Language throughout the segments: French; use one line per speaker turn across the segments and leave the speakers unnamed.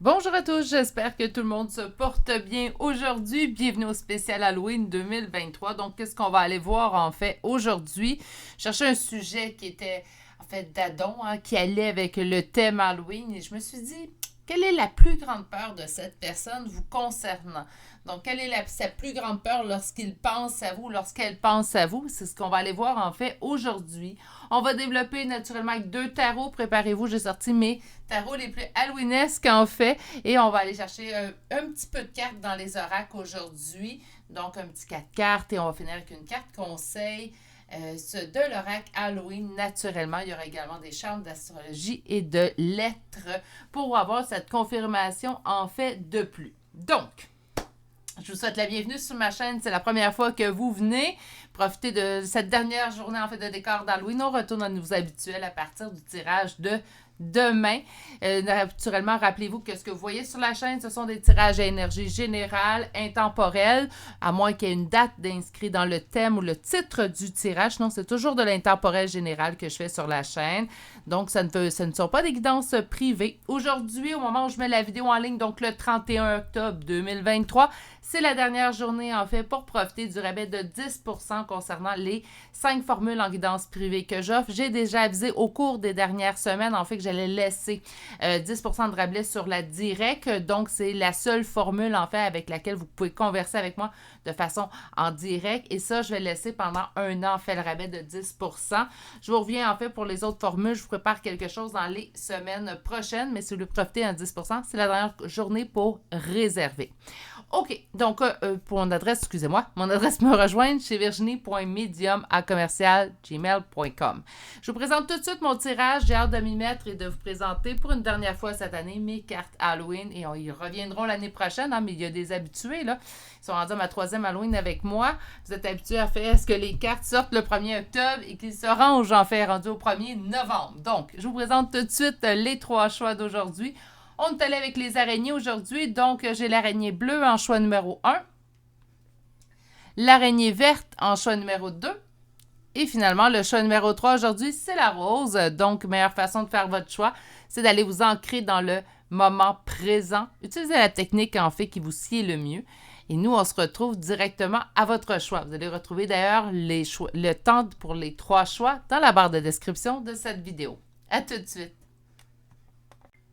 Bonjour à tous, j'espère que tout le monde se porte bien aujourd'hui. Bienvenue au spécial Halloween 2023. Donc, qu'est-ce qu'on va aller voir en fait aujourd'hui? Je cherchais un sujet qui était en fait d'Adon, qui allait avec le thème Halloween et je me suis dit, quelle est la plus grande peur de cette personne vous concernant? Donc, quelle est sa plus grande peur lorsqu'il pense à vous, lorsqu'elle pense à vous? C'est ce qu'on va aller voir en fait aujourd'hui. On va développer naturellement avec 2 tarots. Préparez-vous, j'ai sorti mes tarots les plus halloweenesques en fait. Et on va aller chercher un petit peu de cartes dans les oracles aujourd'hui. Donc, un petit 4 cartes et on va finir avec une carte conseil. De l'oracle Halloween, naturellement, il y aura également des chartes d'astrologie et de lettres pour avoir cette confirmation en fait de plus. Donc, je vous souhaite la bienvenue sur ma chaîne. C'est la première fois que vous venez. Profitez de cette dernière journée en fait de décor d'Halloween. On retourne à nos habituels à partir du tirage de demain. Naturellement, rappelez-vous que ce que vous voyez sur la chaîne, ce sont des tirages à énergie générale, intemporelle, à moins qu'il y ait une date d'inscrit dans le thème ou le titre du tirage. Sinon, c'est toujours de l'intemporel général que je fais sur la chaîne. Donc, ce ne sont pas des guidances privées. Aujourd'hui, au moment où je mets la vidéo en ligne, donc le 31 octobre 2023, c'est la dernière journée, en fait, pour profiter du rabais de 10% concernant les 5 formules en guidance privée que j'offre. J'ai déjà avisé au cours des dernières semaines, en fait, que j'allais laisser 10% de rabais sur la directe. Donc, c'est la seule formule, en fait, avec laquelle vous pouvez converser avec moi de façon en direct. Et ça, je vais laisser pendant un an, en fait, le rabais de 10%. Je vous reviens, en fait, pour les autres formules. Je vous prépare quelque chose dans les semaines prochaines, mais si vous voulez profiter à 10%, c'est la dernière journée pour réserver. OK, donc pour mon adresse, mon adresse me rejoindre chez virginie.medium@gmail.com. Je vous présente tout de suite mon tirage. J'ai hâte de m'y mettre et de vous présenter pour une dernière fois cette année mes cartes Halloween. Et ils reviendront l'année prochaine, mais il y a des habitués, là. Ils sont rendus à ma 3e Halloween avec moi. Vous êtes habitués à faire ce que les cartes sortent le 1er octobre et qu'ils se rangent en fait rendu au 1er novembre. Donc, je vous présente tout de suite les 3 choix d'aujourd'hui. On est allé avec les araignées aujourd'hui, donc j'ai l'araignée bleue en choix numéro 1, l'araignée verte en choix numéro 2, et finalement le choix numéro 3 aujourd'hui, c'est la rose. Donc, meilleure façon de faire votre choix, c'est d'aller vous ancrer dans le moment présent. Utilisez la technique en fait qui vous sied le mieux. Et nous, on se retrouve directement à votre choix. Vous allez retrouver d'ailleurs le temps pour les 3 choix dans la barre de description de cette vidéo. À tout de suite.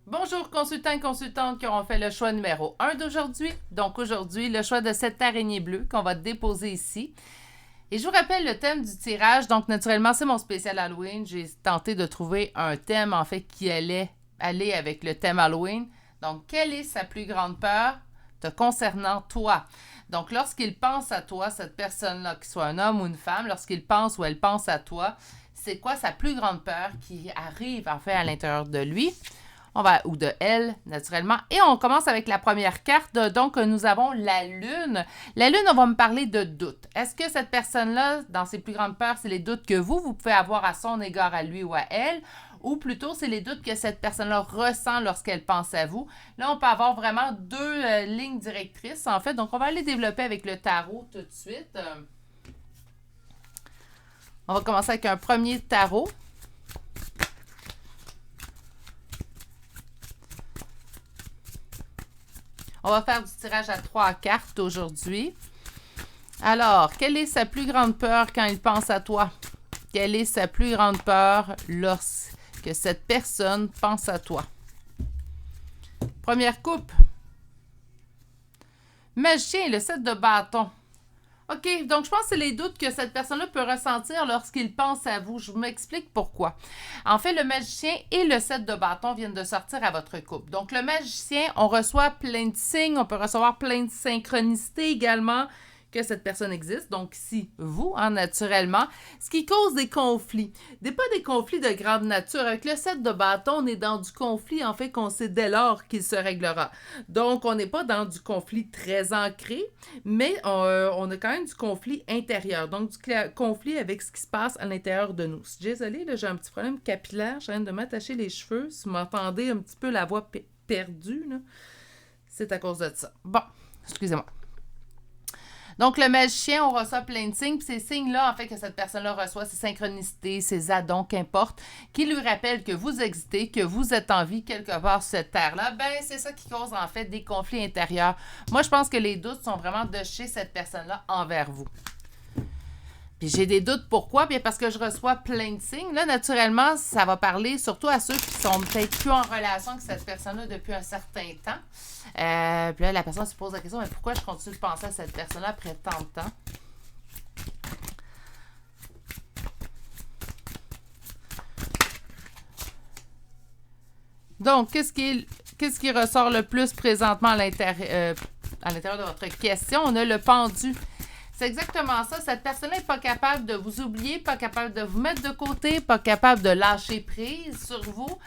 Bonjour consultants et consultantes qui auront fait le choix numéro 1 d'aujourd'hui. Donc aujourd'hui, le choix de cette araignée bleue qu'on va déposer ici. Et je vous rappelle le thème du tirage. Donc naturellement, c'est mon spécial Halloween. J'ai tenté de trouver un thème en fait qui allait aller avec le thème Halloween. Donc, quelle est sa plus grande peur te concernant toi? Donc, lorsqu'il pense à toi, cette personne-là, qu'il soit un homme ou une femme, lorsqu'il pense ou elle pense à toi, c'est quoi sa plus grande peur qui arrive en fait à l'intérieur de lui? Ou de elle, naturellement. Et on commence avec la première carte. Donc, nous avons la Lune. La Lune, on va me parler de doutes. Est-ce que cette personne-là, dans ses plus grandes peurs, c'est les doutes que vous pouvez avoir à son égard, à lui ou à elle, ou plutôt, c'est les doutes que cette personne-là ressent lorsqu'elle pense à vous. Là, on peut avoir vraiment 2 lignes directrices, en fait. Donc, on va aller développer avec le tarot tout de suite. On va commencer avec un premier tarot. On va faire du tirage à 3 cartes aujourd'hui. Alors, quelle est sa plus grande peur quand il pense à toi? Quelle est sa plus grande peur lorsque cette personne pense à toi? Première coupe. Magicien, le 7 de bâton. OK, donc je pense que c'est les doutes que cette personne-là peut ressentir lorsqu'il pense à vous. Je m'explique pourquoi. En fait, le magicien et le 7 de bâton viennent de sortir à votre couple. Donc, le magicien, on reçoit plein de signes, on peut recevoir plein de synchronicités également que cette personne existe. Donc, si vous, naturellement, ce qui cause des conflits. Pas des conflits de grande nature. Avec le 7 de bâton, on est dans du conflit, en fait, qu'on sait dès lors qu'il se réglera. Donc, on n'est pas dans du conflit très ancré, mais on a quand même du conflit intérieur. Donc, du conflit avec ce qui se passe à l'intérieur de nous. Désolée, là, j'ai un petit problème capillaire. Je viens de m'attacher les cheveux. Si vous m'entendez un petit peu la voix perdue, là, c'est à cause de ça. Bon, excusez-moi. Donc, le magicien, on reçoit plein de signes. Puis ces signes-là, en fait, que cette personne-là reçoit, ces synchronicités, ces addons, qu'importe, qui lui rappellent que vous existez, que vous êtes en vie quelque part sur cette terre-là. Ben, c'est ça qui cause, en fait, des conflits intérieurs. Moi, je pense que les doutes sont vraiment de chez cette personne-là envers vous. Puis j'ai des doutes. Pourquoi? Bien parce que je reçois plein de signes. Là, naturellement, ça va parler surtout à ceux qui sont peut-être plus en relation avec cette personne-là depuis un certain temps. Puis là, la personne se pose la question, mais pourquoi je continue de penser à cette personne-là après tant de temps? Donc, qu'est-ce qui ressort le plus présentement à l'intérieur de votre question? On a le pendu. C'est exactement ça. Cette personne-là n'est pas capable de vous oublier, pas capable de vous mettre de côté, pas capable de lâcher prise sur vous.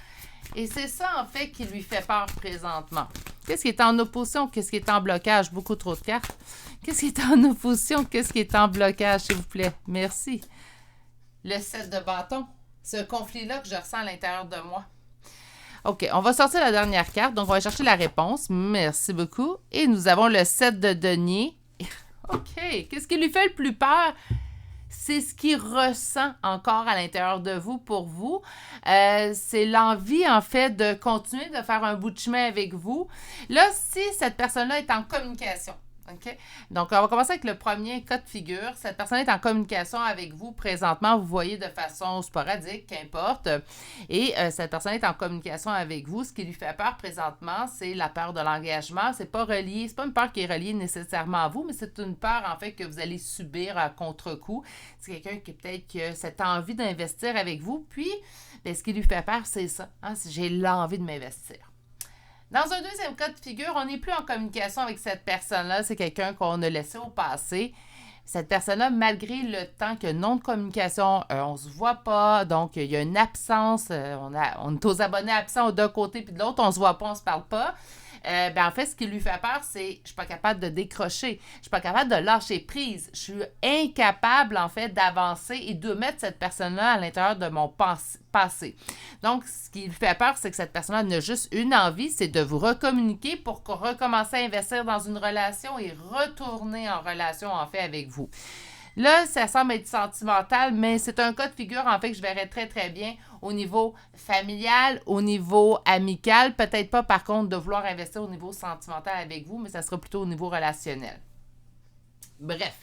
Et c'est ça, en fait, qui lui fait peur présentement. Qu'est-ce qui est en opposition? Qu'est-ce qui est en blocage? Beaucoup trop de cartes. Qu'est-ce qui est en opposition? Qu'est-ce qui est en blocage, s'il vous plaît? Merci. Le 7 de bâton. Ce conflit-là que je ressens à l'intérieur de moi. OK, on va sortir la dernière carte. Donc, on va chercher la réponse. Merci beaucoup. Et nous avons le 7 de denier. OK. Qu'est-ce qui lui fait le plus peur? C'est ce qu'il ressent encore à l'intérieur de vous pour vous. C'est l'envie, en fait, de continuer de faire un bout de chemin avec vous. Là, si cette personne-là est en communication, OK? Donc, on va commencer avec le premier cas de figure. Cette personne est en communication avec vous présentement. Vous voyez de façon sporadique, qu'importe. Et cette personne est en communication avec vous. Ce qui lui fait peur présentement, c'est la peur de l'engagement. C'est pas une peur qui est reliée nécessairement à vous, mais c'est une peur, en fait, que vous allez subir à contre-coup. C'est quelqu'un qui peut-être que cette envie d'investir avec vous. Puis, bien, ce qui lui fait peur, c'est ça. Hein? J'ai l'envie de m'investir. Dans un deuxième cas de figure, on n'est plus en communication avec cette personne-là. C'est quelqu'un qu'on a laissé au passé. Cette personne-là, malgré le temps qu'il y a non de communication, on ne se voit pas, donc il y a une absence. On est aux abonnés absents d'un côté puis de l'autre, on ne se voit pas, on ne se parle pas. En fait, ce qui lui fait peur, c'est je ne suis pas capable de décrocher, je ne suis pas capable de lâcher prise, je suis incapable, en fait, d'avancer et de mettre cette personne-là à l'intérieur de mon passé. Donc, ce qui lui fait peur, c'est que cette personne-là n'a juste une envie, c'est de vous recommuniquer pour recommencer à investir dans une relation et retourner en relation, en fait, avec vous. Là, ça semble être sentimental, mais c'est un cas de figure, en fait, que je verrais très, très bien au niveau familial, au niveau amical. Peut-être pas, par contre, de vouloir investir au niveau sentimental avec vous, mais ça sera plutôt au niveau relationnel. Bref.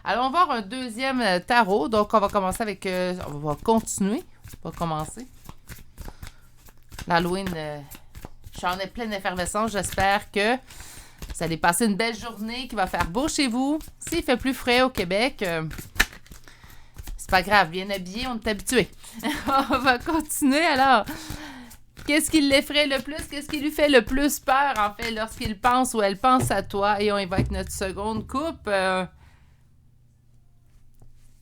Allons voir un deuxième tarot. Donc, on va commencer avec... on va continuer. On va commencer. L'Halloween, je suis en pleine effervescence. J'espère que vous allez passer une belle journée, qu'il va faire beau chez vous. S'il fait plus frais au Québec, c'est pas grave, bien habillé, on est habitué. On va continuer alors. Qu'est-ce qui l'effraie le plus? Qu'est-ce qui lui fait le plus peur, en fait, lorsqu'il pense ou elle pense à toi? Et on y va avec notre seconde coupe.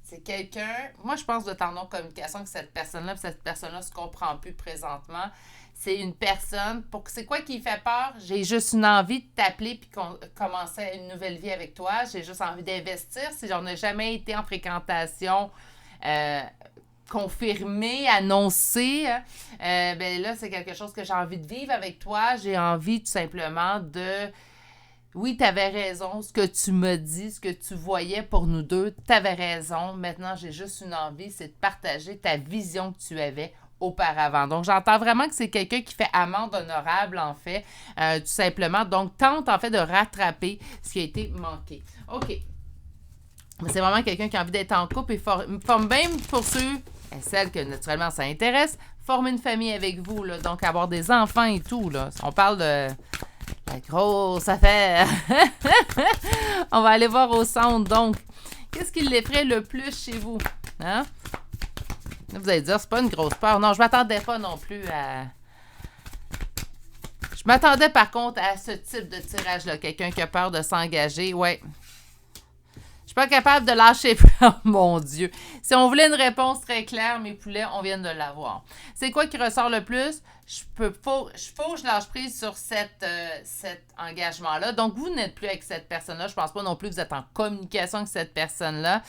C'est quelqu'un... Moi, je pense de temps en communication que cette personne-là se comprend plus présentement. C'est une personne... C'est quoi qui fait peur? J'ai juste une envie de t'appeler puis commencer une nouvelle vie avec toi. J'ai juste envie d'investir. Si on n'a jamais été en fréquentation confirmée, annoncée, là, c'est quelque chose que j'ai envie de vivre avec toi. J'ai envie tout simplement de... Oui, tu avais raison. Ce que tu me dis, ce que tu voyais pour nous deux, tu avais raison. Maintenant, j'ai juste une envie, c'est de partager ta vision que tu avais auparavant. Donc, j'entends vraiment que c'est quelqu'un qui fait amende honorable, en fait, tout simplement. Donc, tente, en fait, de rattraper ce qui a été manqué. OK. Mais c'est vraiment quelqu'un qui a envie d'être en couple et forme même pour ceux et celles que, naturellement, ça intéresse, former une famille avec vous, là. Donc, avoir des enfants et tout, là. On parle de... la grosse affaire. On va aller voir au centre. Donc, qu'est-ce qui l'effraie le plus chez vous? Hein? Là, vous allez dire, c'est pas une grosse peur. Non, je m'attendais pas non plus à... Je m'attendais par contre à ce type de tirage-là. Quelqu'un qui a peur de s'engager. Ouais. Je suis pas capable de lâcher. Oh mon Dieu. Si on voulait une réponse très claire, mes poulets, on vient de l'avoir. C'est quoi qui ressort le plus? Faut que je lâche prise sur cet engagement-là. Donc, vous n'êtes plus avec cette personne-là. Je pense pas non plus que vous êtes en communication avec cette personne-là.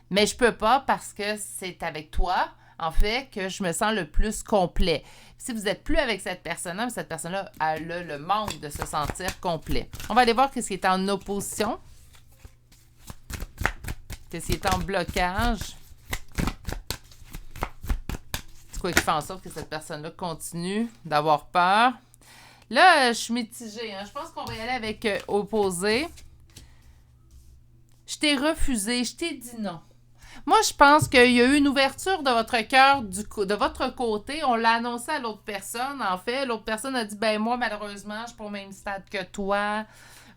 Mais je peux pas parce que c'est avec toi, en fait, que je me sens le plus complet. Si vous n'êtes plus avec cette personne-là, cette personne-là a le manque de se sentir complet. On va aller voir ce qui est en opposition. Qu'est-ce qui est en blocage? C'est quoi qui fait en sorte que cette personne-là continue d'avoir peur? Là, je suis mitigée. Hein? Je pense qu'on va y aller avec opposé. Je t'ai refusé, je t'ai dit non. Moi, je pense qu'il y a eu une ouverture de votre cœur de votre côté. On l'a annoncé à l'autre personne, en fait. L'autre personne a dit, ben moi, malheureusement, je suis pas au même stade que toi.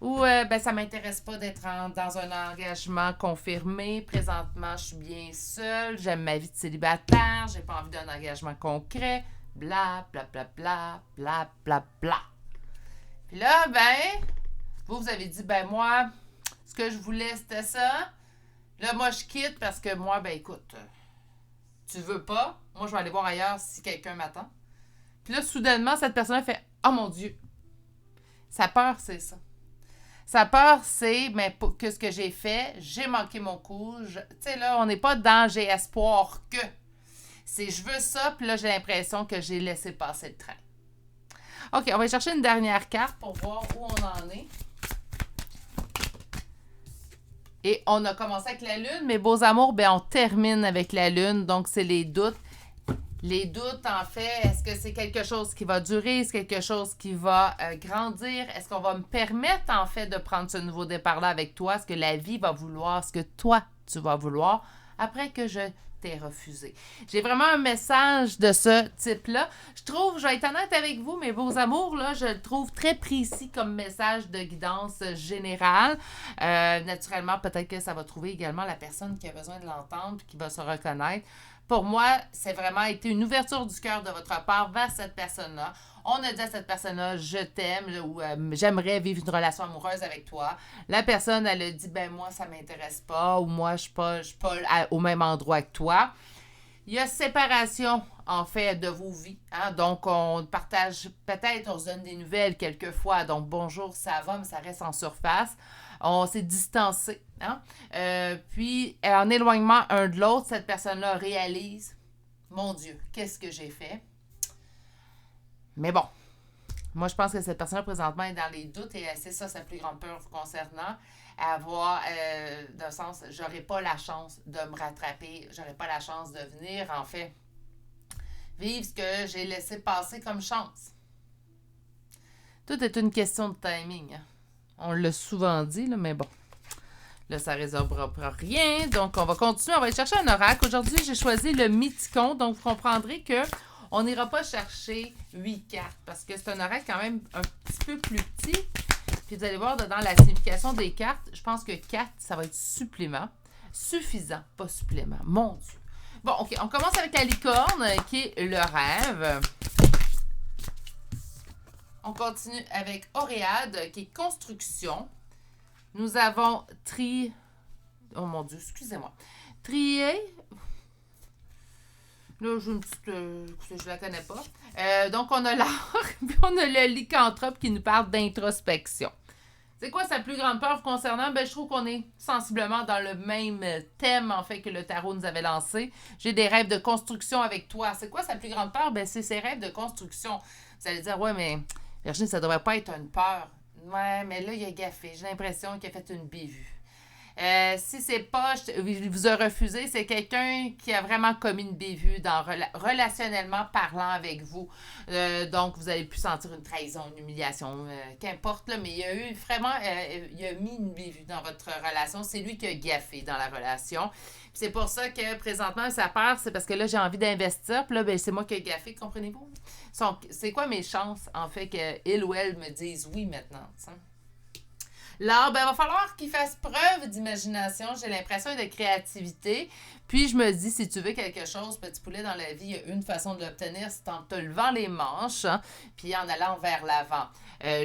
Ou, ben ça m'intéresse pas d'être dans un engagement confirmé. Présentement, je suis bien seule. J'aime ma vie de célibataire. J'ai pas envie d'un engagement concret. Bla, bla, bla, bla, bla, bla, bla. Puis là, ben, vous avez dit, ben moi, ce que je voulais, c'était ça. Là, moi, je quitte parce que moi, ben écoute, tu veux pas. Moi, je vais aller voir ailleurs si quelqu'un m'attend. Puis là, soudainement, cette personne fait « Oh mon Dieu! » Sa peur, c'est ça. Sa peur, c'est mais que ce que j'ai fait, j'ai manqué mon coup. Tu sais, là, on n'est pas dans « j'ai espoir que ». C'est « je veux ça », puis là, j'ai l'impression que j'ai laissé passer le train. OK, on va chercher une dernière carte pour voir où on en est. Et on a commencé avec la Lune, mes beaux amours, ben on termine avec la Lune. Donc, c'est les doutes. Les doutes, en fait, est-ce que c'est quelque chose qui va durer? Est-ce quelque chose qui va grandir? Est-ce qu'on va me permettre, en fait, de prendre ce nouveau départ-là avec toi? Est-ce que la vie va vouloir? Est-ce que toi, tu vas vouloir? Après que je t'ai refusé. J'ai vraiment un message de ce type-là. Je vais être honnête avec vous, mes beaux amours, là, je le trouve très précis comme message de guidance générale. Naturellement, peut-être que ça va trouver également la personne qui a besoin de l'entendre et qui va se reconnaître. Pour moi, c'est vraiment été une ouverture du cœur de votre part vers cette personne-là. On a dit à cette personne-là, je t'aime ou j'aimerais vivre une relation amoureuse avec toi. La personne, elle a dit, ben moi, ça m'intéresse pas ou moi, je suis pas au même endroit que toi. Il y a séparation, en fait, de vos vies. Hein? Donc, on partage, peut-être, on se donne des nouvelles quelquefois. Donc, bonjour, ça va, mais ça reste en surface. On s'est distancé. Hein? Puis, en éloignement un de l'autre, cette personne-là réalise, mon Dieu, qu'est-ce que j'ai fait? Mais bon, moi, je pense que cette personne-là, présentement, est dans les doutes et c'est ça sa plus grande peur concernant. Avoir, dans le sens, j'aurais pas la chance de me rattraper, j'aurais pas la chance de venir, en fait, vivre ce que j'ai laissé passer comme chance. Tout est une question de timing. Hein? On l'a souvent dit, là, mais bon. Là, ça ne résorbera rien. Donc, on va continuer. On va aller chercher un oracle. Aujourd'hui, j'ai choisi le Mythicon. Donc, vous comprendrez que on n'ira pas chercher 8 cartes parce que c'est un oracle quand même un petit peu plus petit. Puis, vous allez voir dedans la signification des cartes. Je pense que 4, ça va être supplément. Suffisant, pas supplément. Mon Dieu. Bon, OK. On commence avec la licorne, qui est le rêve. On continue avec Oréade, qui est construction. Nous avons Oh mon Dieu, excusez-moi. Trier. Là, j'ai une petite. Je la connais pas. Donc, on a l'art, puis on a le lycanthrope qui nous parle d'introspection. C'est quoi sa plus grande peur concernant? Ben, je trouve qu'on est sensiblement dans le même thème, en fait, que le tarot nous avait lancé. J'ai des rêves de construction avec toi. C'est quoi sa plus grande peur? Ben, c'est ses rêves de construction. Vous allez dire, ouais, mais Virginie, ça devrait pas être une peur. Ouais, mais là, il a gaffé. J'ai l'impression qu'il a fait une bévue. Si c'est pas, il vous a refusé, c'est quelqu'un qui a vraiment commis une bévue relationnellement parlant avec vous. Donc, vous avez pu sentir une trahison, une humiliation, qu'importe, là, mais il y a eu vraiment, il a mis une bévue dans votre relation. C'est lui qui a gaffé dans la relation. Puis c'est pour ça que présentement, sa peur, c'est parce que là, j'ai envie d'investir. Puis là, ben, c'est moi qui ai gaffé, comprenez-vous? C'est quoi mes chances, en fait, qu'il ou elle me dise oui maintenant, t'sais? Là, ben, il va falloir qu'il fasse preuve d'imagination, j'ai l'impression, et de créativité. Puis, je me dis, si tu veux quelque chose, petit poulet, dans la vie, il y a une façon de l'obtenir, c'est en te levant les manches, hein, puis en allant vers l'avant.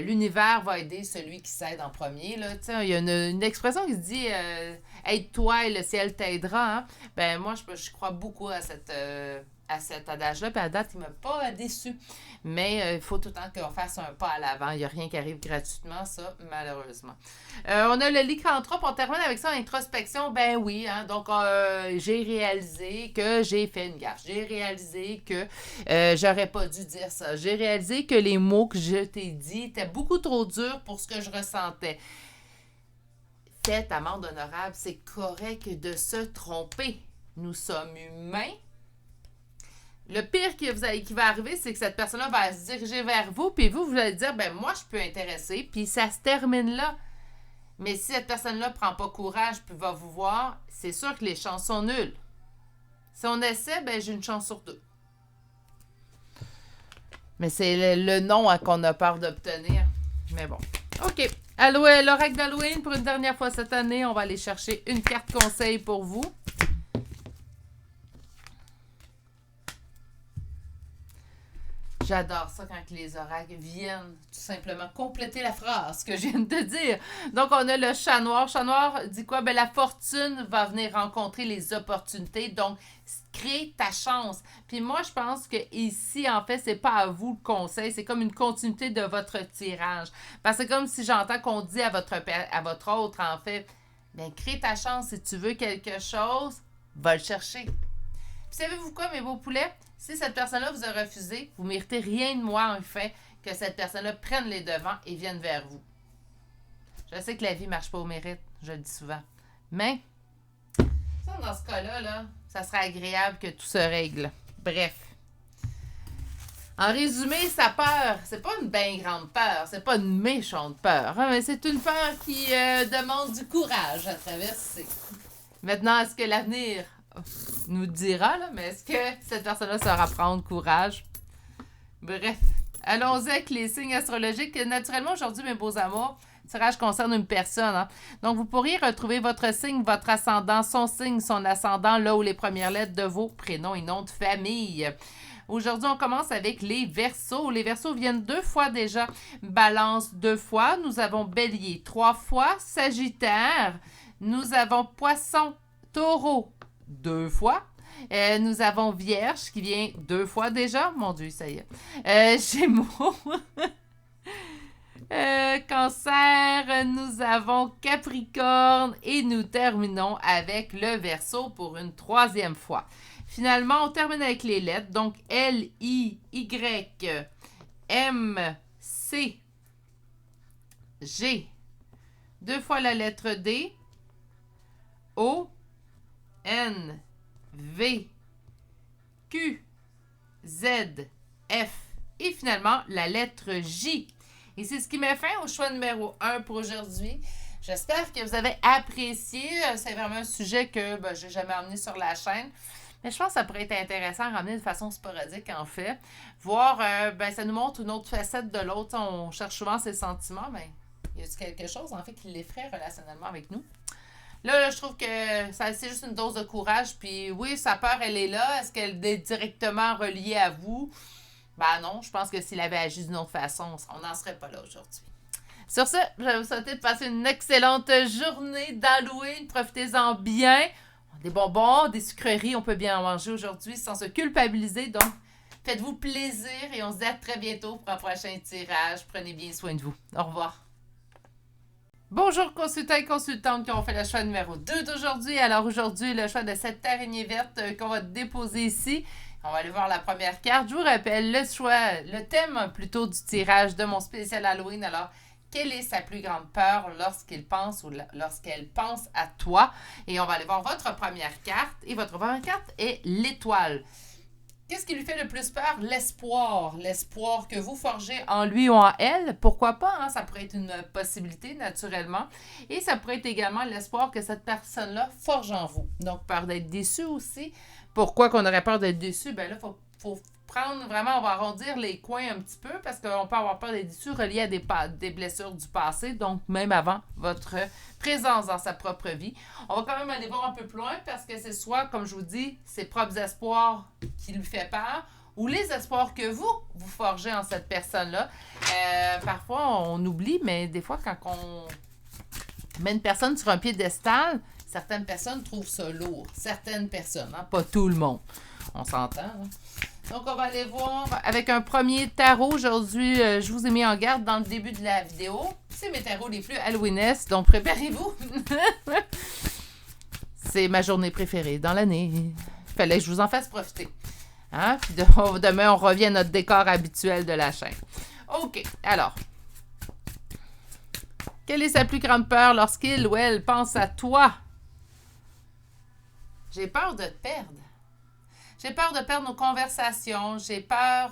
L'univers va aider celui qui s'aide en premier. Là. Il y a une expression qui se dit aide-toi et le ciel t'aidera. Hein? Ben, moi, je crois beaucoup à cet adage-là, puis à date, il ne m'a pas déçu. Mais il faut tout le temps qu'on fasse un pas à l'avant. Il n'y a rien qui arrive gratuitement, ça, malheureusement. On a le lycanthrope, on termine avec ça, introspection. Ben oui, hein, donc j'ai réalisé que j'ai fait une gaffe. J'ai réalisé que j'aurais pas dû dire ça. J'ai réalisé que les mots que je t'ai dit étaient beaucoup trop durs pour ce que je ressentais. tête, amende honorable, c'est correct de se tromper. Nous sommes humains. Le pire qui va arriver, c'est que cette personne-là va se diriger vers vous, puis vous allez dire, ben moi, je peux intéresser, puis ça se termine là. Mais si cette personne-là ne prend pas courage, puis va vous voir, c'est sûr que les chances sont nulles. Si on essaie, ben j'ai une chance sur 2. Mais c'est le non qu'on a peur d'obtenir. Mais bon. OK. L'oracle d'Halloween, pour une dernière fois cette année, on va aller chercher une carte conseil pour vous. J'adore ça quand les oracles viennent tout simplement compléter la phrase que je viens de dire. Donc, on a le chat noir. Chat noir dit quoi? Ben, la fortune va venir rencontrer les opportunités. Donc, crée ta chance. Puis moi, je pense que ici, en fait, c'est pas à vous le conseil. C'est comme une continuité de votre tirage. Parce que c'est comme si j'entends qu'on dit à votre autre, en fait, ben, crée ta chance. Si tu veux quelque chose, va le chercher. Puis savez-vous quoi, mes beaux poulets? Si cette personne-là vous a refusé, vous ne méritez rien de moi, en fait, que cette personne-là prenne les devants et vienne vers vous. Je sais que la vie ne marche pas au mérite, je le dis souvent. Mais, dans ce cas-là, là, ça serait agréable que tout se règle. Bref. En résumé, sa peur, c'est pas une bien grande peur, c'est pas une méchante peur, hein, mais c'est une peur qui demande du courage à traverser. Maintenant, est-ce que l'avenir nous dira, là, mais est-ce que cette personne-là saura prendre courage? Bref, allons-y avec les signes astrologiques. Naturellement, aujourd'hui, mes beaux amours, le tirage concerne une personne. Hein? Donc, vous pourriez retrouver votre signe, votre ascendant, son signe, son ascendant, là où les premières lettres de vos prénoms et noms de famille. Aujourd'hui, on commence avec les Verseaux. Les Verseaux viennent 2 fois déjà. Balance 2 fois. Nous avons Bélier 3 fois. Sagittaire. Nous avons Poisson, Taureau 2 fois. Nous avons Vierge qui vient 2 fois déjà. Mon Dieu, ça y est. Gémeaux. Cancer. Nous avons Capricorne. Et nous terminons avec le Verseau pour une 3e fois. Finalement, on termine avec les lettres. Donc, L, I, Y, M, C, G. 2 fois la lettre D. O, N, V, Q, Z, F et finalement la lettre J. Et c'est ce qui met fin au choix numéro 1 pour aujourd'hui. J'espère que vous avez apprécié. C'est vraiment un sujet que je n'ai jamais emmené sur la chaîne. Mais je pense que ça pourrait être intéressant à ramener de façon sporadique, en fait. Voir, ça nous montre une autre facette de l'autre. On cherche souvent ses sentiments, mais y a-t-il quelque chose, en fait, qui l'effraie relationnellement avec nous? Là, je trouve que c'est juste une dose de courage. Puis oui, sa peur, elle est là. Est-ce qu'elle est directement reliée à vous? Ben non, je pense que s'il avait agi d'une autre façon, on n'en serait pas là aujourd'hui. Sur ce, je vais vous souhaiter de passer une excellente journée d'Halloween. Profitez-en bien. Des bonbons, des sucreries, on peut bien en manger aujourd'hui sans se culpabiliser. Donc, faites-vous plaisir et on se dit à très bientôt pour un prochain tirage. Prenez bien soin de vous. Au revoir. Bonjour consultants et consultantes qui ont fait le choix numéro 2 d'aujourd'hui. Alors aujourd'hui, le choix de cette araignée verte qu'on va déposer ici. On va aller voir la première carte. Je vous rappelle le thème plutôt du tirage de mon spécial Halloween. Alors, quelle est sa plus grande peur lorsqu'il pense ou lorsqu'elle pense à toi? Et on va aller voir votre première carte. Et votre première carte est l'étoile. Qu'est-ce qui lui fait le plus peur? L'espoir. L'espoir que vous forgez en lui ou en elle. Pourquoi pas? Hein? Ça pourrait être une possibilité, naturellement. Et ça pourrait être également l'espoir que cette personne-là forge en vous. Donc, peur d'être déçu aussi. Pourquoi qu'on aurait peur d'être déçu? Ben là, faut prendre vraiment, on va arrondir les coins un petit peu parce qu'on peut avoir peur d'être déçu relié à des blessures du passé, donc même avant votre présence dans sa propre vie. On va quand même aller voir un peu plus loin parce que c'est soit, comme je vous dis, ses propres espoirs qui lui fait peur ou les espoirs que vous forgez en cette personne-là. Parfois, on oublie, mais des fois, quand on met une personne sur un piédestal, certaines personnes trouvent ça lourd. Certaines personnes, hein? Pas tout le monde. On s'entend, hein? Donc, on va aller voir avec un premier tarot. Aujourd'hui, je vous ai mis en garde dans le début de la vidéo. C'est mes tarots les plus halloweenesques, donc préparez-vous. C'est ma journée préférée dans l'année. Il fallait que je vous en fasse profiter. Hein? Puis demain, on revient à notre décor habituel de la chaîne. OK, alors. Quelle est sa plus grande peur lorsqu'il ou elle pense à toi? J'ai peur de te perdre. J'ai peur de perdre nos conversations. J'ai peur...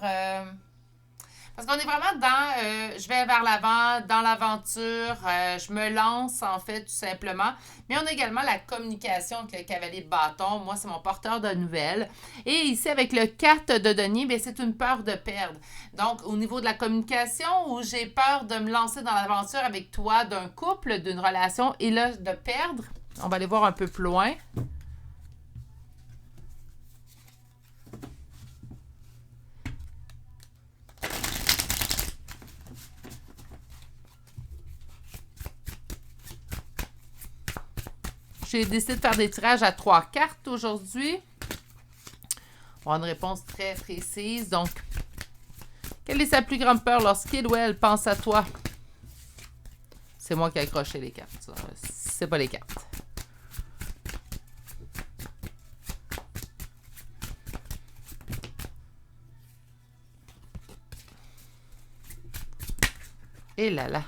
parce qu'on est vraiment dans, je vais vers l'avant, dans l'aventure, je me lance en fait tout simplement. Mais on a également la communication avec le cavalier de bâton. Moi, c'est mon porteur de nouvelles. Et ici, avec le 4 de denier, bien, c'est une peur de perdre. Donc, au niveau de la communication, où j'ai peur de me lancer dans l'aventure avec toi, d'un couple, d'une relation, et là, de perdre. On va aller voir un peu plus loin. J'ai décidé de faire des tirages à 3 cartes aujourd'hui. On a une réponse très précise. Donc, quelle est sa plus grande peur lorsqu'il ou elle pense à toi? C'est moi qui ai accroché les cartes. C'est pas les cartes. Et là là.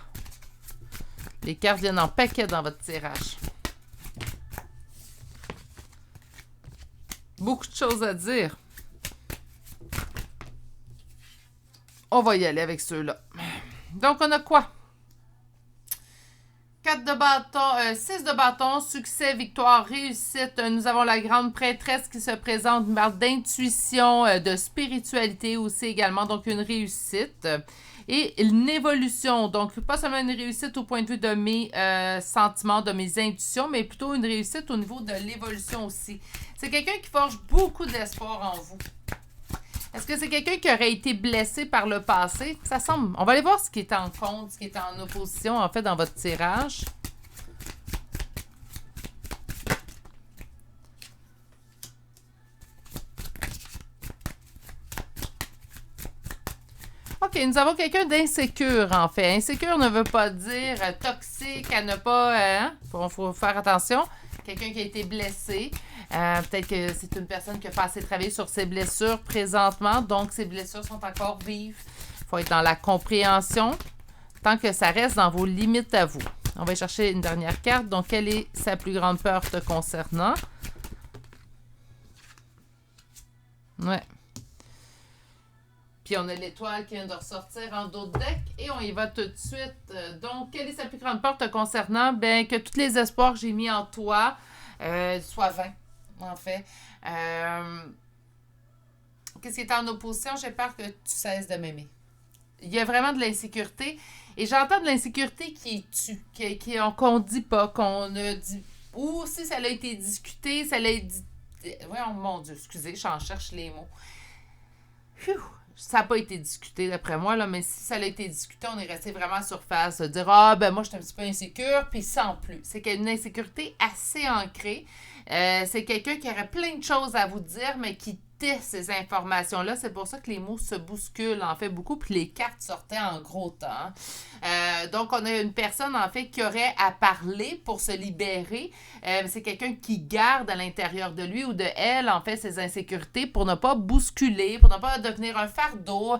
Les cartes viennent en paquet dans votre tirage. Beaucoup de choses à dire. On va y aller avec ceux-là. Donc, on a quoi? 4 de bâton, 6 de bâton, succès, victoire, réussite. Nous avons la grande prêtresse qui se présente, une parle d'intuition, de spiritualité aussi également, donc une réussite. Et une évolution, donc pas seulement une réussite au point de vue de mes sentiments, de mes intuitions, mais plutôt une réussite au niveau de l'évolution aussi. C'est quelqu'un qui forge beaucoup d'espoir en vous. Est-ce que c'est quelqu'un qui aurait été blessé par le passé? Ça semble. On va aller voir ce qui est en contre, ce qui est en opposition, en fait, dans votre tirage. OK, nous avons quelqu'un d'insécure, en fait. Insécure ne veut pas dire toxique, à ne pas... faut faire attention. Quelqu'un qui a été blessé. Peut-être que c'est une personne qui a pas assez travaillé sur ses blessures présentement. Donc, ses blessures sont encore vives. Il faut être dans la compréhension tant que ça reste dans vos limites à vous. On va chercher une dernière carte. Donc, quelle est sa plus grande peur te concernant? Ouais. Puis on a l'étoile qui vient de ressortir en dos de deck et on y va tout de suite. Donc, quelle est sa plus grande peur te concernant? Ben, que tous les espoirs que j'ai mis en toi soient vains, en fait. Qu'est-ce qui est en opposition? J'ai peur que tu cesses de m'aimer. Il y a vraiment de l'insécurité. Et j'entends de l'insécurité qui tue, qu'on ne dit pas, qu'on ne dit... Ou si ça a été discuté, ça l'a dit... Oui, oh mon Dieu, excusez, j'en cherche les mots. Phew! Ça n'a pas été discuté d'après moi, là, mais si ça a été discuté, on est resté vraiment à surface. De dire, ah, ben moi, je suis un petit peu insécure, puis sans plus. C'est qu'il y a une insécurité assez ancrée. C'est quelqu'un qui aurait plein de choses à vous dire, mais qui tait ces informations-là. C'est pour ça que les mots se bousculent, en fait, beaucoup, puis les cartes sortaient en gros temps. Donc, on a une personne, en fait, qui aurait à parler pour se libérer. C'est quelqu'un qui garde à l'intérieur de lui ou de elle, en fait, ses insécurités pour ne pas bousculer, pour ne pas devenir un fardeau.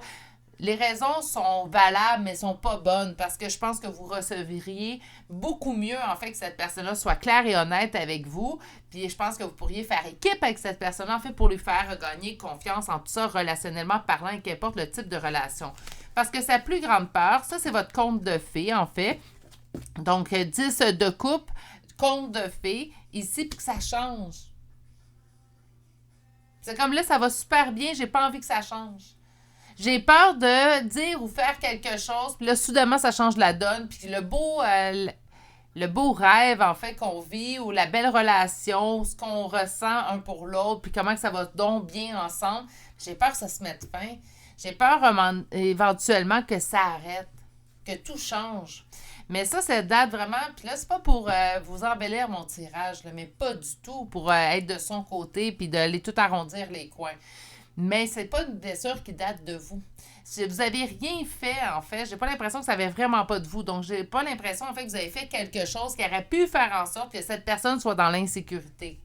Les raisons sont valables, mais sont pas bonnes parce que je pense que vous recevriez beaucoup mieux, en fait, que cette personne-là soit claire et honnête avec vous. Puis je pense que vous pourriez faire équipe avec cette personne-là, en fait, pour lui faire gagner confiance en tout ça, relationnellement parlant, et qu'importe le type de relation. Parce que sa plus grande peur, ça, c'est votre conte de fées, en fait. Donc, 10 de coupe, conte de fées, ici, puis que ça change. C'est comme là, ça va super bien, j'ai pas envie que ça change. J'ai peur de dire ou faire quelque chose, puis là, soudainement, ça change la donne, puis le beau rêve, en fait, qu'on vit, ou la belle relation, ce qu'on ressent un pour l'autre, puis comment que ça va donc bien ensemble, j'ai peur que ça se mette fin. J'ai peur éventuellement que ça arrête, que tout change. Mais ça date vraiment, puis là, c'est pas pour vous embellir mon tirage, là, mais pas du tout pour être de son côté, puis d'aller tout arrondir les coins. Mais c'est pas une blessure qui date de vous. Si vous avez rien fait, en fait, j'ai pas l'impression que ça avait vraiment pas de vous. Donc, j'ai pas l'impression, en fait, que vous avez fait quelque chose qui aurait pu faire en sorte que cette personne soit dans l'insécurité.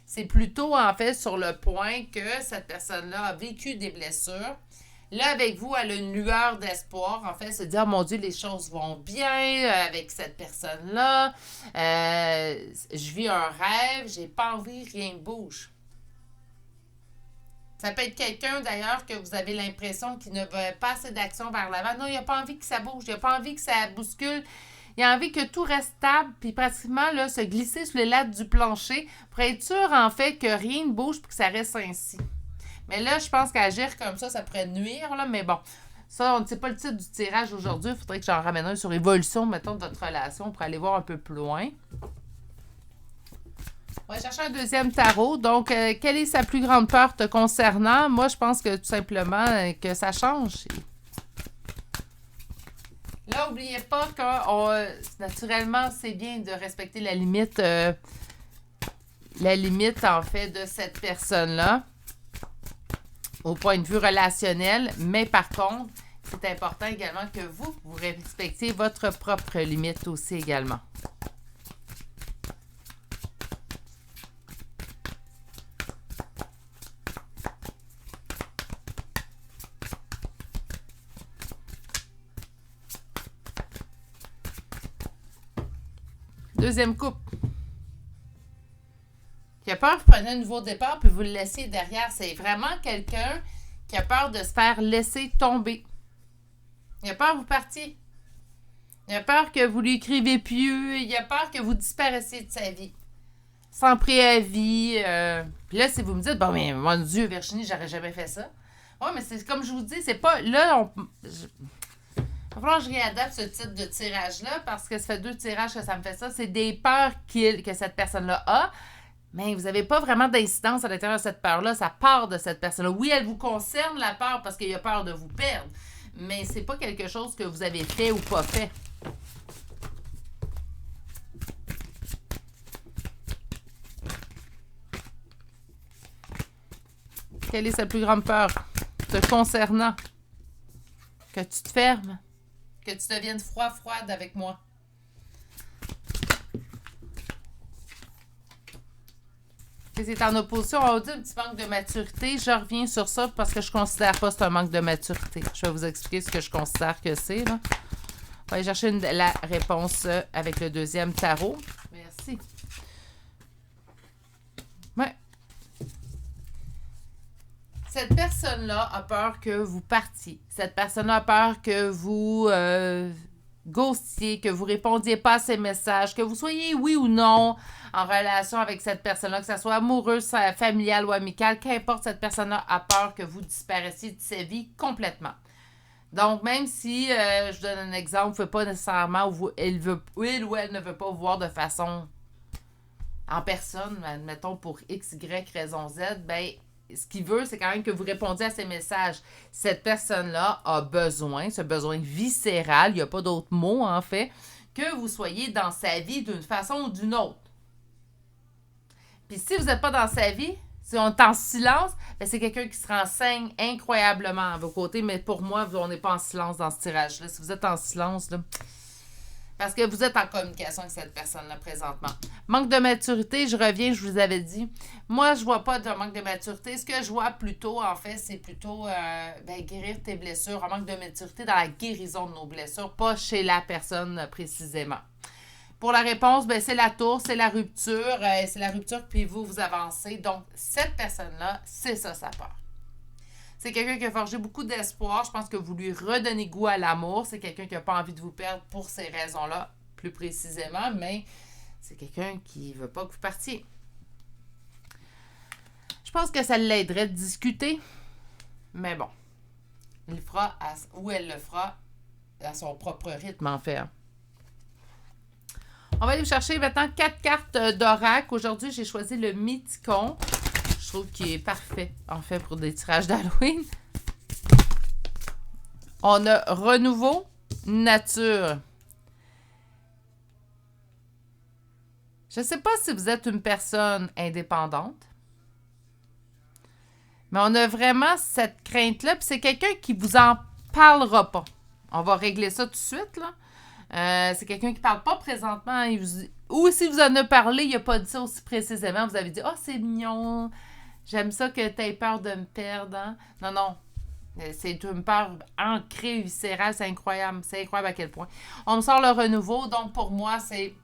C'est plutôt, en fait, sur le point que cette personne-là a vécu des blessures, Là, avec vous, elle a une lueur d'espoir. En fait, se dire, oh mon Dieu, les choses vont bien avec cette personne-là. Je vis un rêve, j'ai pas envie, rien ne bouge. Ça peut être quelqu'un, d'ailleurs, que vous avez l'impression qu'il ne veut pas assez d'action vers l'avant. Non, il n'a pas envie que ça bouge, il n'a pas envie que ça bouscule. Il a envie que tout reste stable, puis pratiquement là, se glisser sur les lattes du plancher pour être sûr, en fait, que rien ne bouge puis que ça reste ainsi. Mais là, je pense qu'agir comme ça pourrait nuire, là, mais bon. Ça, on ne sait pas le titre du tirage aujourd'hui. Il faudrait que j'en ramène un sur l'évolution, mettons, de votre relation pour aller voir un peu plus loin. On va chercher un deuxième tarot. Donc, quelle est sa plus grande peur te concernant? Moi, je pense que tout simplement que ça change. Là, n'oubliez pas que naturellement, c'est bien de respecter la limite en fait, de cette personne-là au point de vue relationnel. Mais par contre, c'est important également que vous respectiez votre propre limite aussi également. Deuxième couple. Qui a peur, vous prenez un nouveau départ puis vous le laissez derrière. C'est vraiment quelqu'un qui a peur de se faire laisser tomber. Il a peur que vous partiez. Il a peur que vous lui écrivez plus. Il a peur que vous disparaissiez de sa vie. Sans préavis. Puis là, si vous me dites, bon, mais mon Dieu, Virginie, j'aurais jamais fait ça. Oui, mais c'est comme je vous dis, c'est pas. Là, il va falloir que je réadapte ce type de tirage-là parce que ça fait 2 tirages que ça me fait ça. C'est des peurs que cette personne-là a, mais vous n'avez pas vraiment d'incidence à l'intérieur de cette peur-là. Ça part de cette personne-là. Oui, elle vous concerne, la peur, parce qu'il a peur de vous perdre, mais c'est pas quelque chose que vous avez fait ou pas fait. Quelle est sa plus grande peur te concernant? Que tu te fermes? Que tu deviennes froide avec moi. Si c'est en opposition, on va dire un petit manque de maturité. Je reviens sur ça parce que je considère pas que c'est un manque de maturité. Je vais vous expliquer ce que je considère que c'est. Là. On va aller chercher la réponse avec le deuxième tarot. Merci. Ouais. Cette personne-là a peur que vous partiez. Cette personne-là a peur que vous ghostiez, que vous répondiez pas à ses messages, que vous soyez oui ou non en relation avec cette personne-là, que ce soit amoureuse, familiale ou amicale, qu'importe, cette personne-là a peur que vous disparaissiez de sa vie complètement. Donc, même si, je donne un exemple, vous ne pouvez pas nécessairement, il ou elle ne veut pas vous voir de façon en personne, admettons pour X, Y, raison Z, ben ce qu'il veut, c'est quand même que vous répondiez à ses messages. Cette personne-là a besoin, ce besoin viscéral, il n'y a pas d'autre mot en fait, que vous soyez dans sa vie d'une façon ou d'une autre. Puis si vous n'êtes pas dans sa vie, si on est en silence, ben c'est quelqu'un qui se renseigne incroyablement à vos côtés, mais pour moi, on n'est pas en silence dans ce tirage-là. Si vous êtes en silence, là, parce que vous êtes en communication avec cette personne-là présentement. Manque de maturité, je reviens, je vous avais dit. Moi, je vois pas de manque de maturité. Ce que je vois plutôt, en fait, c'est plutôt guérir tes blessures. Un manque de maturité dans la guérison de nos blessures, pas chez la personne précisément. Pour la réponse, ben, c'est la tour, c'est la rupture. C'est la rupture, puis vous avancez. Donc, cette personne-là, c'est ça sa peur. C'est quelqu'un qui a forgé beaucoup d'espoir. Je pense que vous lui redonnez goût à l'amour. C'est quelqu'un qui n'a pas envie de vous perdre pour ces raisons-là, plus précisément, mais c'est quelqu'un qui ne veut pas que vous partiez. Je pense que ça l'aiderait de discuter, mais bon, il le fera ou elle le fera à son propre rythme, en fait. On va aller chercher maintenant 4 cartes d'oracle. Aujourd'hui, j'ai choisi le Mythicon. Je trouve qu'il est parfait, en fait, pour des tirages d'Halloween. On a renouveau, nature. Je ne sais pas si vous êtes une personne indépendante, mais on a vraiment cette crainte-là, puis c'est quelqu'un qui vous en parlera pas. On va régler ça tout de suite, là. C'est quelqu'un qui ne parle pas présentement. Ou si vous en avez parlé, il n'a pas dit ça aussi précisément. Vous avez dit « Ah, oh, c'est mignon. J'aime ça que tu aies peur de me perdre. Hein? » Non, non. C'est une peur ancrée, viscérale, c'est incroyable. C'est incroyable à quel point. On me sort le renouveau, donc pour moi, c'est...